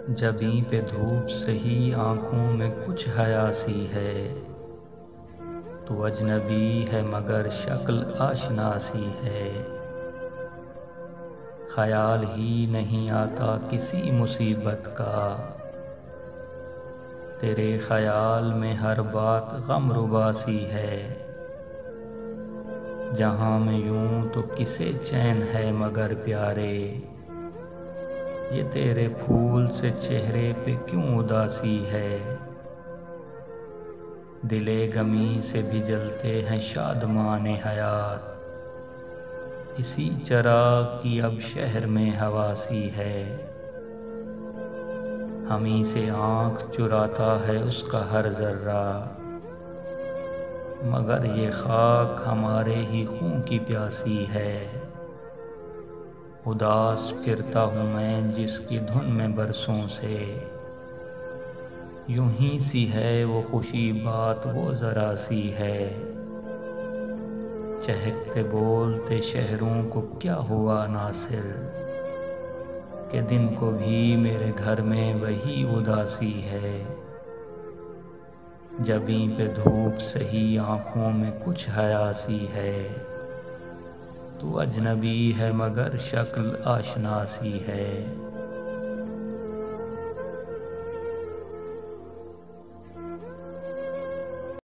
جبیں پہ دھوپ سہی آنکھوں میں کچھ حیا سی ہے، تو اجنبی ہے مگر شکل آشنا سی ہے۔ خیال ہی نہیں آتا کسی مصیبت کا، تیرے خیال میں ہر بات غم ربا سی ہے۔ جہاں میں یوں تو کسے چین ہے مگر پیارے، یہ تیرے پھول سے چہرے پہ کیوں اداسی ہے۔ دل غمی سے بھی جلتے ہیں شادمان حیات، اسی چراغ کی اب شہر میں حواسی ہے۔ ہمیں سے آنکھ چراتا ہے اس کا ہر ذرہ، مگر یہ خاک ہمارے ہی خون کی پیاسی ہے۔ اداس پھرتا ہوں میں جس کی دھن میں برسوں سے، یوں ہی سی ہے وہ خوشی بات وہ ذرا سی ہے۔ چہکتے بولتے شہروں کو کیا ہوا ناصر، کہ دن کو بھی میرے گھر میں وہی اداسی ہے۔ جبیں پہ دھوپ سہی آنکھوں میں کچھ حیا سی ہے، تو اجنبی ہے مگر شکل آشنا سی ہے۔